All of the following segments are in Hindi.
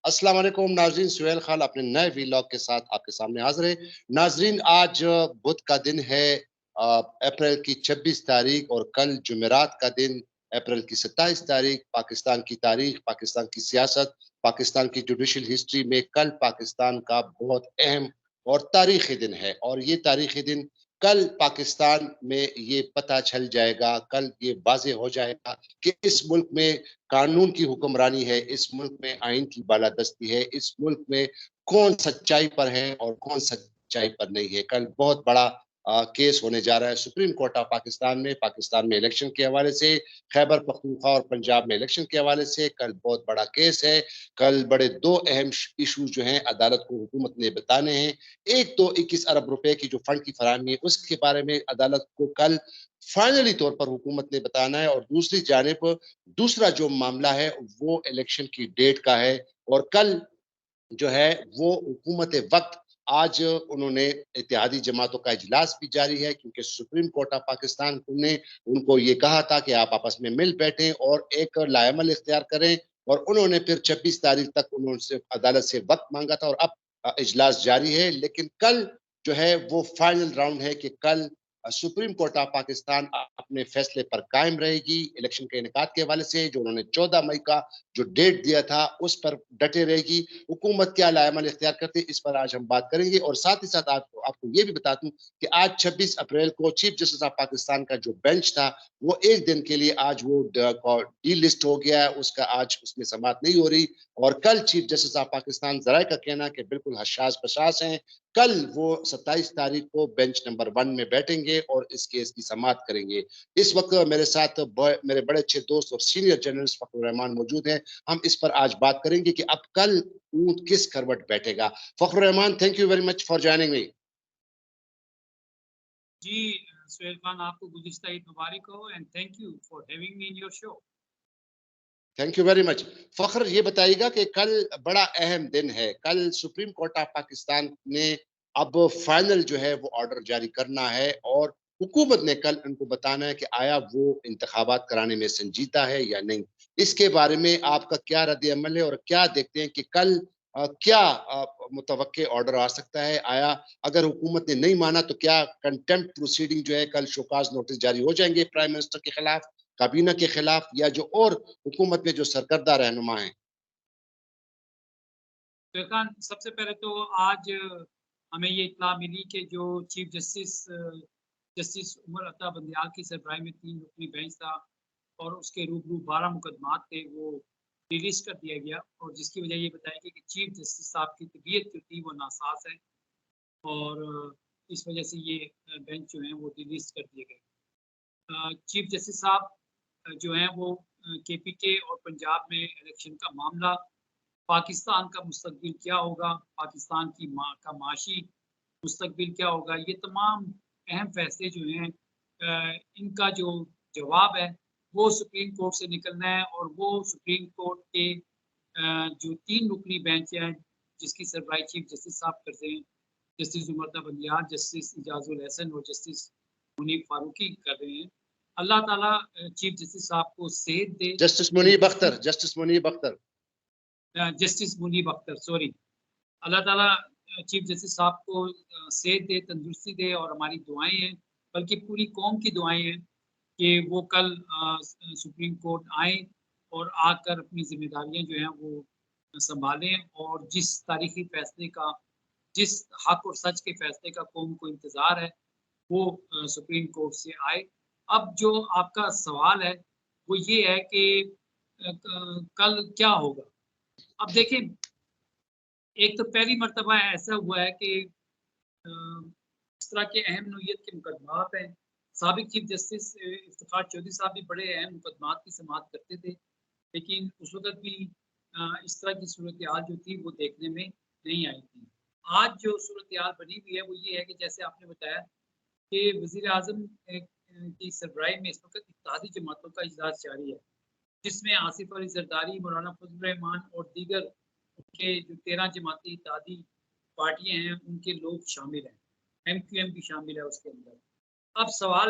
अस्सलाम वालेकुम नाजरीन, सुहेल खान अपने नए वीलॉग के साथ आपके सामने हाजिर है। नाजरीन, आज बुध का दिन है, अप्रैल की 26 तारीख, और कल जुमेरात का दिन अप्रैल की 27 तारीख। पाकिस्तान की तारीख, पाकिस्तान की सियासत, पाकिस्तान की जुडिशल हिस्ट्री में कल पाकिस्तान का बहुत अहम और तारीखी दिन है। और ये तारीखी दिन कल पाकिस्तान में ये पता चल जाएगा, कल ये वाज़ेह हो जाएगा कि इस मुल्क में कानून की हुक्मरानी है, इस मुल्क में आइन की बालादस्ती है, इस मुल्क में कौन सच्चाई पर है और कौन सच्चाई पर नहीं है। कल बहुत बड़ा केस होने जा रहा है सुप्रीम कोर्ट ऑफ पाकिस्तान में इलेक्शन के हवाले से, खैबर पख्तूनख्वा और पंजाब में इलेक्शन के हवाले से कल बहुत बड़ा केस है। कल बड़े 2 अहम इशू जो हैं अदालत को हुकूमत ने बताने हैं। एक तो 21 अरब रुपए की जो फंड की फराहमी है उसके बारे में अदालत को कल फाइनली तौर पर हुकूमत ने बताना है, और दूसरी जानिब दूसरा जो मामला है वो इलेक्शन की डेट का है। और कल जो है वो हुकूमत वक्त, आज उन्होंने इत्तेहादी जमातों का इजलास भी जारी है, क्योंकि सुप्रीम कोर्ट ऑफ पाकिस्तान ने उनको ये कहा था कि आप आपस में मिल बैठें और एक लाएमल इख्तियार करें। और उन्होंने फिर 26 तारीख तक उन्होंने अदालत से वक्त मांगा था, और अब इजलास जारी है। लेकिन कल जो है वो फाइनल राउंड है कि कल सुप्रीम कोर्ट ऑफ पाकिस्तान अपने फैसले पर कायम रहेगी। इलेक्शन के इनेकाद के हवाले से जो उन्होंने 14 मई का जो डेट दिया था उस पर डटे रहेगी। हुकूमत क्या लाएमल इख्तियार करती है, इस पर आज हम बात करेंगे। और साथ ही साथ आपको ये भी बता दूं कि आज 26 अप्रैल को चीफ जस्टिस ऑफ पाकिस्तान का जो बेंच था वो एक दिन के लिए आज वो डी लिस्ट हो गया है, उसका आज उसमें समाअत नहीं हो रही। और कल चीफ जस्टिस ऑफ पाकिस्तान, जराए का कहना कि बिल्कुल हशास प्रशास हैं, कल वो 27 तारीख को बेंच नंबर 1 में बैठेंगे और इस केस की समाअत करेंगे। इस वक्त मेरे साथ मेरे बड़े अच्छे दोस्त और सीनियर जर्नलिस्ट फखरुर रहमान मौजूद हैं। हम इस पर आज बात करेंगे कि अब कल ऊंट किस करवट बैठेगा। Fakhrur Rahman, thank you very much for joining me. जी सुहेल खान, आपको गुज़िश्ता ईद मुबारक हो and thank you for having me in your show. Thank you very much. Fakhar, ये बताइएगा कि कल बड़ा अहम दिन है। कल सुप्रीम कोर्ट ऑफ पाकिस्तान ने अब फाइनल जो है वो ऑर्डर जारी करना है, और हुकूमत ने कल उनको बताना है कि आया वो इंतखाबात कराने में संजीदा है या नहीं। इसके बारे में आपका क्या रद्द अमल है, और क्या देखते हैं कि कल क्या मुतवक्के ऑर्डर आ सकता है? आया अगर हुकूमत ने नहीं माना तो क्या कंटेम्प्ट प्रोसीडिंग जो है, कल शोकाज नोटिस जारी हो जाएंगे प्राइम मिनिस्टर के खिलाफ, काबीना के खिलाफ, या जो और हुकूमत में जो सरकर्दा रहनुमा हैं? सुहेल खान, सबसे पहले तो आज हमें ये इत्तला मिली कि जो chief justice justice Umar Ata Bandial की सरबराही में 3 रुकनी बेंच था और उसके रूबरू 12 मुकदमात थे, वो रिलीज़ कर दिया गया। और जिसकी वजह ये बताई गई कि चीफ जस्टिस साहब की तबीयत जो थी वो नासाज़ है, और इस वजह से ये बेंच जो है वो रिलीज़ कर दिए गए। चीफ जस्टिस साहब जो हैं वो केपीके और पंजाब में इलेक्शन का मामला, पाकिस्तान का मुस्तकबिल क्या होगा, पाकिस्तान की का माशी मुस्तकबिल क्या होगा, ये तमाम अहम फैसले जो हैं इनका जो जवाब है वो सुप्रीम कोर्ट से निकलना है। और वो सुप्रीम कोर्ट के जो 3 रुकनी बेंच है जिसकी सरबराही चीफ जस्टिस साहब करते हैं, जस्टिस उमर बंदियाल, जस्टिस इजाजुल हसन और जस्टिस मुनीब फारूकी कर रहे हैं। अल्लाह ताला चीफ जस्टिस साहब को सेहत दे, तंदुरुस्ती। Justice Munib Akhtar. Justice Munib Akhtar, sorry. Allah ताला चीफ जस्टिस साहब को सेहत दे, तंदुरुस्ती दे, और हमारी दुआएं हैं, बल्कि पूरी कौम की दुआएं हैं कि वो कल सुप्रीम कोर्ट आए और आकर अपनी जिम्मेदारियां जो हैं वो संभालें, और जिस तारीखी फैसले का, जिस हक और सच के फैसले का कौम को इंतज़ार है वो सुप्रीम कोर्ट से आए। अब जो आपका सवाल है वो ये है कि कल क्या होगा? अब देखिए, एक तो पहली मर्तबा ऐसा हुआ है कि इस तरह के अहम नोयत के मुकदमात हैं। साबिक चीफ जस्टिस इफ्तिखार चौधरी साहब भी बड़े अहम मुकदमात की समाअत करते थे, लेकिन उस वक़्त भी इस तरह की सूरत-ए-हाल जो थी वो देखने में नहीं आई थी। आज जो सूरत-ए-हाल बनी हुई है वो ये है कि जैसे आपने बताया कि वज़ीर-ए-आज़म की सरबराही में इस वक़्त इत्तेहादी जमातों का इजलास जारी है, जिसमें आसिफ अली ज़रदारी, मौलाना फज़ल रहमान और दीगर उनके जो 13 जमाती इत्तेहादी पार्टियाँ हैं, उनके लोग शामिल हैं। एमक्यूएम भी शामिल है उसके अंदर। अब सवाल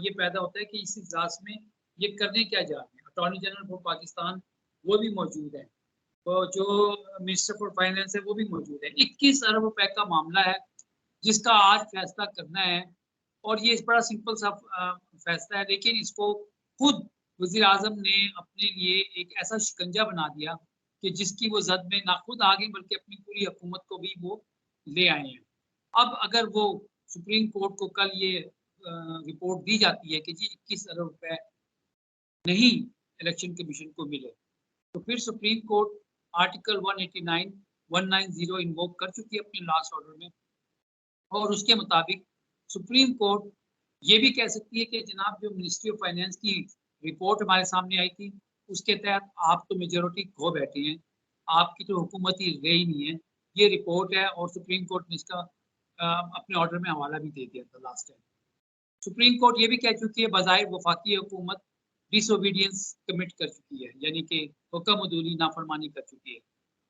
ये पैदा होता है कि इस इजलास में ये करने क्या जा रहे हैं? अटॉर्नी जनरल फॉर पाकिस्तान वो भी मौजूद हैं। तो जो मिनिस्टर फॉर फाइनेंस है वो भी मौजूद है। 21 अरब रुपए का मामला है जिसका आज फैसला करना है, और ये बड़ा सिंपल सा फैसला है, लेकिन इसको खुद वज़ीर आज़म ने अपने लिए एक ऐसा शिकंजा बना दिया कि जिसकी वो ज़द में ना खुद आ गए बल्कि अपनी पूरी हुकूमत को भी वो ले आए हैं। अब अगर वो सुप्रीम कोर्ट को कल ये रिपोर्ट दी जाती है कि जी 21 अरब रुपए नहीं इलेक्शन कमीशन को मिले, तो फिर सुप्रीम कोर्ट आर्टिकल 189, 190 इन्वोक कर चुकी है अपने लास्ट ऑर्डर में, और उसके मुताबिक सुप्रीम कोर्ट ये भी कह सकती है कि जनाब जो मिनिस्ट्री ऑफ फाइनेंस की रिपोर्ट हमारे सामने आई थी, उसके तहत आप तो मेजोरिटी खो बैठे हैं, आपकी तो हुकूमत ही रही नहीं है, ये रिपोर्ट है, और सुप्रीम कोर्ट ने इसका अपने ऑर्डर में हवाला भी दे दिया था लास्ट टाइम। सुप्रीम कोर्ट ये भी कह चुकी है बज़ाहिर वफाकी हुकूमत डिसोबीडियंस कमिट कर चुकी है, यानी कि हुक्म अदूली नाफरमानी कर चुकी है,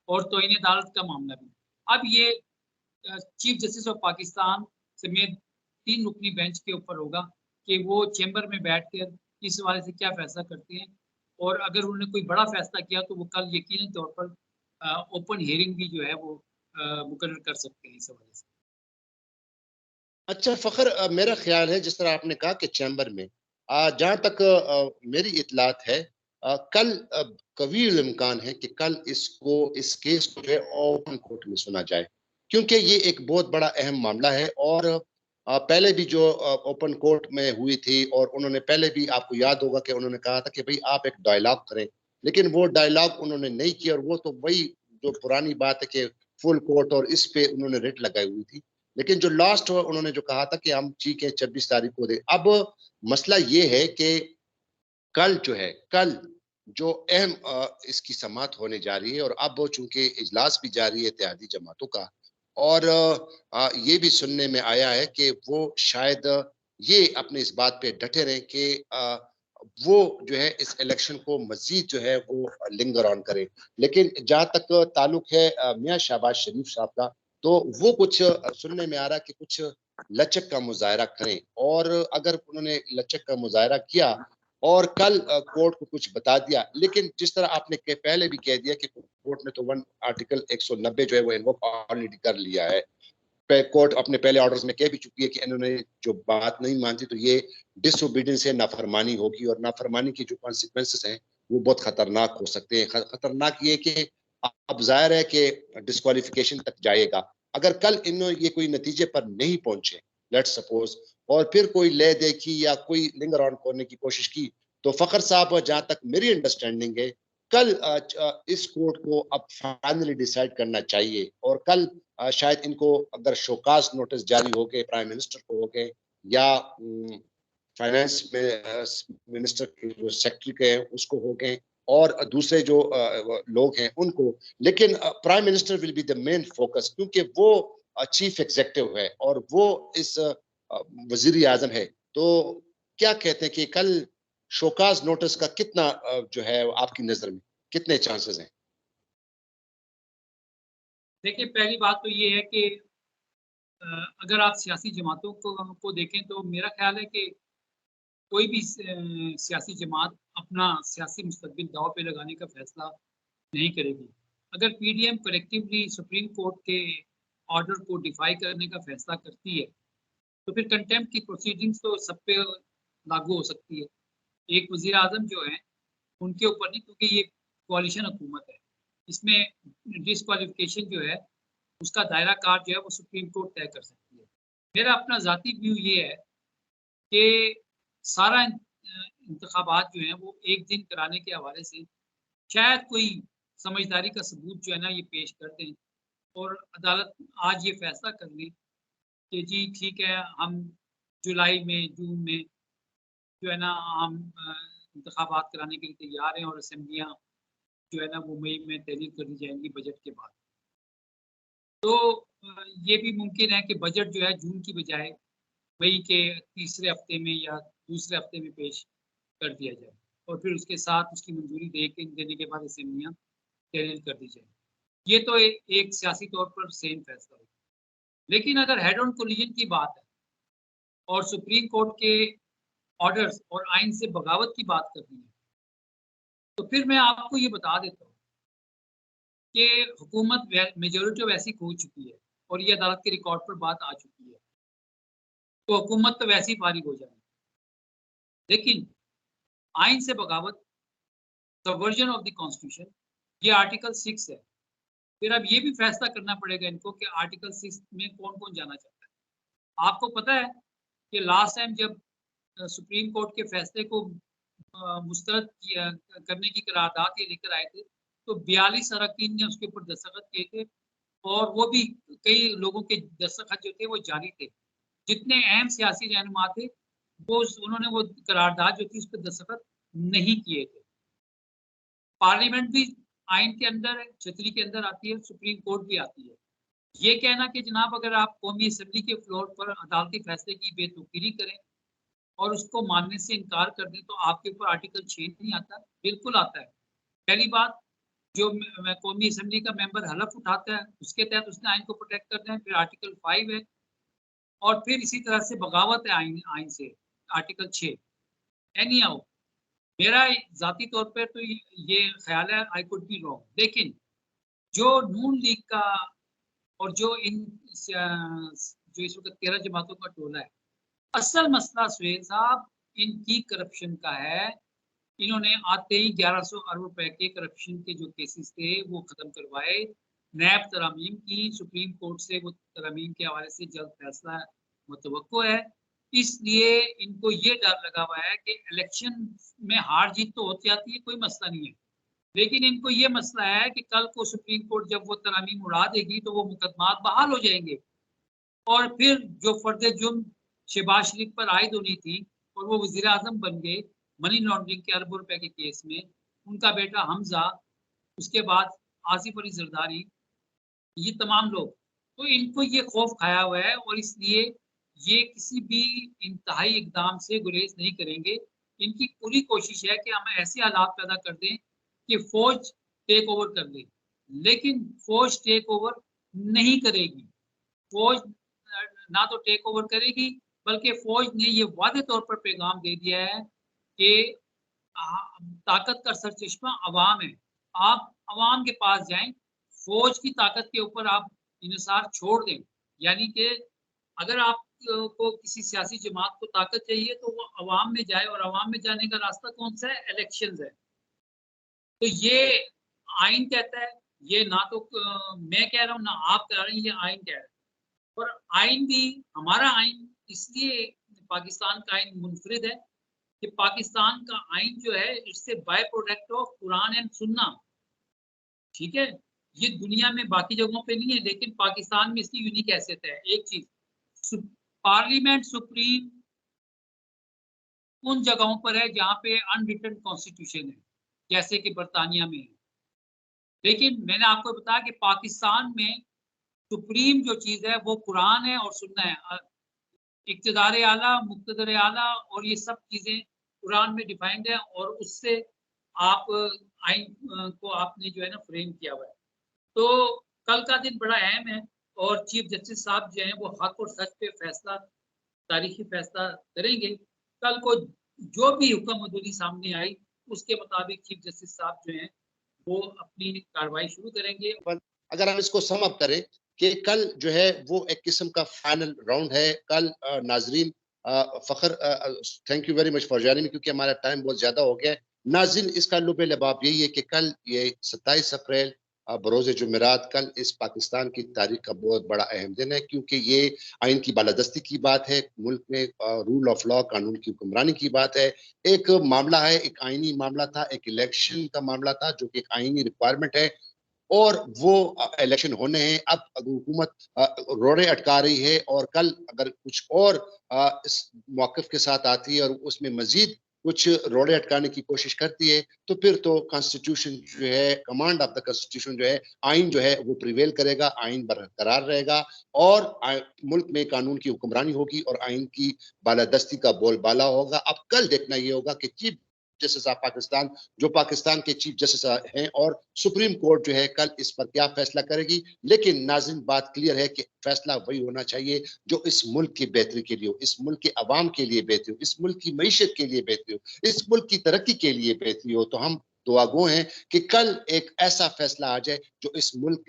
और तौहीन अदालत का मामला भी। अब ये चीफ जस्टिस ऑफ पाकिस्तान समेत 3 रुकनी बेंच के ऊपर होगा कि वो चैम्बर में बैठकर इस हवाले से क्या फैसला करते हैं, और अगर उन्होंने कोई बड़ा फैसला किया तो वो कल यकीनी तौर पर ओपन हियरिंग भी जो है वो मुकर्रर कर सकते हैं इस हवाले से। अच्छा फ़ख़्र, मेरा ख़्याल है जिस तरह आपने कहा कि चैम्बर में, जहाँ तक मेरी इत्तलात है, कल कवील इम्कान है कि कल इस केस को जो है ओपन कोर्ट में सुना जाए, क्योंकि ये एक बहुत बड़ा अहम मामला है। और पहले भी जो ओपन कोर्ट में हुई थी, और उन्होंने पहले भी, आपको याद होगा कि उन्होंने कहा था कि भई आप एक डायलॉग करें, लेकिन वो डायलॉग उन्होंने नहीं किया, और वो तो वही जो पुरानी बात है कि फुल कोर्ट और इस पे उन्होंने रिट लगाई हुई थी। लेकिन जो लास्ट हुआ, उन्होंने जो कहा था कि हम ठीक है 26 तारीख को दे। अब मसला ये है कि कल जो अहम इसकी समाअत होने जा रही है, और अब चूंकि इजलास भी जारी है इत्तेहादी जमातों का, और ये भी सुनने में आया है कि वो शायद ये अपने इस बात पे डटे रहे कि वो जो है इस इलेक्शन को मजीद जो है वो लिंगर ऑन करे। लेकिन जहां तक ताल्लुक है मियां शहबाज शरीफ साहब का, तो वो कुछ सुनने में आ रहा है कि कुछ लचक का मुजाहरा करें, और अगर उन्होंने लचक का मुजाहरा किया और कल कोर्ट को कुछ बता दिया, लेकिन जिस तरह आपने पहले भी कह दिया कि कोर्ट ने तो वन आर्टिकल 190 जो है वो इन्वोक ऑलरेडी कर लिया है। कोर्ट अपने पहले ऑर्डर्स में कह भी चुकी है कि इन्होंने जो बात नहीं मानती तो ये डिसोबीडियंस है, नाफरमानी होगी, और नाफरमानी की जो कॉन्सिक्वेंसेस हैं वो बहुत खतरनाक हो सकते हैं। खतरनाक ये कि अब जाहिर है कि डिस्क्वालिफिकेशन तक जाएगा। अगर कल इन ये कोई नतीजे पर नहीं पहुंचे, लेट्स सपोज, और फिर कोई ले देखी या कोई लिंगर ऑन करने की कोशिश की, तो फखर साहब, जहां तक मेरी अंडरस्टैंडिंग है, कल इस कोर्ट को अब फाइनली डिसाइड करना चाहिए, और कल शायद इनको अगर शोकाज नोटिस जारी हो गए प्राइम मिनिस्टर को हो गए, या फाइनेंस में मिनिस्टर के जो सेक्रेटरी के हैं उसको हो गए, और दूसरे जो लोग हैं उनको, लेकिन prime minister will be the main focus, क्योंकि वो चीफ एग्जीक्यूटिव है और वो इस वजीर आजम है। तो क्या कहते हैं कि कल शोकाज नोटिस का कितना जो है आपकी नजर में कितने चांसेस हैं? देखिए, पहली बात तो ये है कि अगर आप सियासी जमातों को देखें तो मेरा ख्याल है कि कोई भी सियासी जमात अपना सियासी मुस्तकबिल दांव पे लगाने का फैसला नहीं करेगी। अगर पीडीएम कलेक्टिवली सुप्रीम कोर्ट के ऑर्डर को डिफाई करने का फैसला करती है, तो फिर कंटेम्प्ट की प्रोसीडिंग्स तो सब पे लागू हो सकती है। एक वज़ीर आज़म जो हैं, उनके ऊपर नहीं, क्योंकि ये कोalition हुकूमत है। इसमें डिस्क्वालिफिकेशन जो है, उसका दायरा कार जो है वो सुप्रीम कोर्ट तय कर सकती है। मेरा अपना ज़ाती व्यू ये है कि सारा इंतखाबात जो हैं वो एक दिन कराने के हवाले से शायद कोई समझदारी का सबूत जो है ना ये पेश कर दें, और अदालत आज ये फैसला कर ले कि जी ठीक है, हम जुलाई में, जून में जो है ना हम इंतखाबात कराने के लिए तैयार हैं, और असेंबलियाँ जो है ना वो मई में तहलील कर दी जाएँगी बजट के बाद। तो ये भी मुमकिन है कि बजट जो है जून की बजाय मई के तीसरे हफ्ते में या दूसरे हफ्ते में पेश कर दिया जाए, और फिर उसके साथ उसकी मंजूरी देने के बाद असेंबलियाँ तहलील कर दी जाए। ये तो एक सियासी तौर पर सेम फैसला है। लेकिन अगर हेड ऑन कोलिजन की बात है और सुप्रीम कोर्ट के ऑर्डर्स और आइन से बगावत की बात करनी है, तो फिर मैं आपको ये बता देता हूँ कि हुकूमत मेजोरिटी वैसी खो चुकी है और ये अदालत के रिकॉर्ड पर बात आ चुकी है, तो हुकूमत तो वैसे ही फारिग हो जाएगी। लेकिन आइन से बगावत, सबवर्जन ऑफ द कॉन्स्टिट्यूशन, ये आर्टिकल 6 है। फिर अब ये भी फैसला करना पड़ेगा इनको कि आर्टिकल 6 में कौन-कौन जाना चाहता है। आपको पता है कि लास्ट टाइम जब सुप्रीम कोर्ट के फैसले को मुस्तरद किया करने की करारदाद ये लेकर आए थे, तो 42 अरकान ने उसके ऊपर दस्तखत किए थे और वो भी कई लोगों के दस्तखत जो थे वो जारी थे। जितने अहम सियासी रहनुमा थे, उन्होंने वो करारदाद जो थी उस पे दस्तखत नहीं किए थे। पार्लियामेंट भी आइन के अंदर है, छतरी के अंदर आती है, सुप्रीम कोर्ट भी आती है। ये कहना कि जनाब अगर आप कौमी असेंबली के फ्लोर पर अदालती फैसले की बेतुकीरी करें और उसको मानने से इनकार कर दें, तो आपके ऊपर आर्टिकल 6 नहीं आता, बिल्कुल आता है। पहली बात, जो कौमी असेंबली का मेंबर हलफ उठाता है, उसके तहत उसने आइन को प्रोटेक्ट करना है, फिर आर्टिकल 5 है और फिर इसी तरह से बगावत है आइन आइन से, आर्टिकल 6। एनी हाउ, मेरा ज़ाती तौर पे तो ये ख़्याल है, आई कुड बी रॉन्ग, लेकिन जो नून लीग का और जो जो इस वक़्त 13 जमातों का टोला है, असल मसला सुहेल साहब इनकी करप्शन का है। इन्होंने आते ही 1100 अरब रुपए के करप्शन के जो केसेस थे वो ख़त्म करवाए। नैब तरामीम की, सुप्रीम कोर्ट से वो तरामीम के हवाले से जल्द फैसला मुतवक्को है। इसलिए इनको ये डर लगा हुआ है कि इलेक्शन में हार-जीत तो होती जाती है, कोई मसला नहीं है। लेकिन इनको ये मसला है कि कल को सुप्रीम कोर्ट जब वो तरामीम उड़ा देगी तो वो मुकदमात बहाल हो जाएँगे और फिर जो फर्द जुर्म शहबाज शरीफ पर आयद होनी थी और वो वज़ीर-ए-आज़म बन गए मनी लॉन्ड्रिंग के अरबों रुपए के केस में, उनका बेटा हमज़ा, उसके बाद आसिफ अली ज़रदारी, ये तमाम लोग, तो इनको ये खौफ खाया हुआ है और इसलिए ये किसी भी इंतहाई इक़दाम से गुरेज़ नहीं करेंगे। इनकी पूरी कोशिश है कि हम ऐसे हालात पैदा कर दें कि फ़ौज टेक ओवर कर ले, लेकिन फ़ौज टेक ओवर नहीं करेगी। फ़ौज ना तो टेक ओवर करेगी, बल्कि फ़ौज ने ये वाज़ेह तौर पर पैगाम दे दिया है कि ताकत का सरचश्मा अवाम है। आप अवाम के पास जाएँ, फ़ौज की ताकत के ऊपर आप इन्हिसार छोड़ दें। यानी कि अगर आप को किसी सियासी जमात को ताकत चाहिए तो वो अवाम में जाए और अवाम में जाने का रास्ता कौन-सा है? इलेक्शंस है। तो ये आइन कहता है, ये ना तो मैं कह रहा हूँ, ना आप कह रहे हैं, ये आइन कह रहा है। और आइन भी, हमारा आइन इसलिए पाकिस्तान का आइन मुनफ़रिद है कि पाकिस्तान का आइन जो है it's a by product of Quran and सुन्ना, ठीक है? ये दुनिया में बाकी जगहों पे नहीं है, लेकिन पाकिस्तान में इसकी यूनिक हैसियत है। एक चीज़, सु पार्लियामेंट सुप्रीम उन जगहों पर है जहाँ पे अनरिटन कॉन्स्टिट्यूशन है, जैसे कि बर्तानिया में है। लेकिन मैंने आपको बताया कि पाकिस्तान में सुप्रीम जो चीज़ है वो कुरान है और सुन्ना है। इक़्तिदार आला, मुक़्तदर आला और ये सब चीज़ें कुरान में डिफाइंड है और उससे आप आइन को आपने जो है ना फ्रेम किया हुआ है। तो कल का दिन बड़ा अहम है और चीफ जस्टिस साहब जो हैं वो हक और सच पे फैसला, तारीखी फैसला करेंगे। कल को जो भी हुक्म अदूरी सामने आई, उसके मुताबिक चीफ जस्टिस साहब जो हैं वो अपनी कार्रवाई शुरू करेंगे। पर अगर हम इसको सम अप करें कि कल जो है वो एक किस्म का फाइनल राउंड है। कल नाज़रीन, Fakhr, thank you very much for joining me, क्योंकि हमारा टाइम बहुत ज़्यादा हो गया है। नाज़रीन, इसका लुब-ए-लबाब यही है कि कल ये 27 अप्रैल बरोज़ जुमेरात, कल इस पाकिस्तान की तारीख़ का बहुत बड़ा अहम दिन है, क्योंकि ये आइन की बालादस्ती की बात है, मुल्क में रूल ऑफ लॉ, कानून की हुक्मरानी की बात है। एक मामला है, एक आइनी मामला था, एक इलेक्शन का मामला था, जो कि एक आइनी रिक्वायरमेंट है और वो इलेक्शन होने हैं। अब हुकूमत रोड़े अटका रही है और कल अगर कुछ और इस मौक़िफ़ के साथ आती है और उसमें मज़ीद कुछ रोड़े अटकाने की कोशिश करती है, तो फिर तो कॉन्स्टिट्यूशन जो है, कमांड ऑफ द कॉन्स्टिट्यूशन जो है, आइन जो है वो प्रिवेल करेगा, आइन बरकरार रहेगा और मुल्क में कानून की हुक्मरानी होगी और आइन की बालादस्ती का बोलबाला होगा। अब कल देखना ये होगा कि चीफ जस्टिस ऑफ पाकिस्तान, जो पाकिस्तान के चीफ जस्टिस हैं, और सुप्रीम कोर्ट जो है कल इस पर क्या फैसला करेगी। लेकिन नाज़रीन, बात क्लियर है कि फैसला वही होना चाहिए जो इस मुल्क की बेहतरी के लिए हो, इस मुल्क के अवाम के लिए बेहतरी हो, इस मुल्क की मईशत के लिए बेहतरी हो, इस मुल्क की तरक्की के लिए बेहतरी हो। तो हम दुआगो हैं कि कल एक ऐसा फैसला आ जाए जो इस मुल्क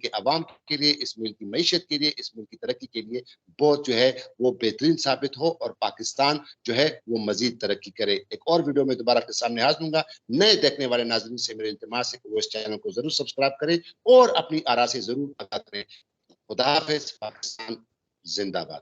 के अवाम के लिए, इस मुल्क की मईशत के लिए, इस मुल्क की तरक्की के लिए बहुत जो है वो बेहतरीन साबित हो और पाकिस्तान जो है वो मजीद तरक्की करे। एक और वीडियो में दोबारा आपके सामने हाजिर दूंगा। नए देखने वाले नाज़रीन से मेरे इल्तिमास है कि वो इस चैनल को जरूर सब्सक्राइब करें और अपनी आरा से जरूर आगाह करें। खुदा हाफिज। पाकिस्तान जिंदाबाद।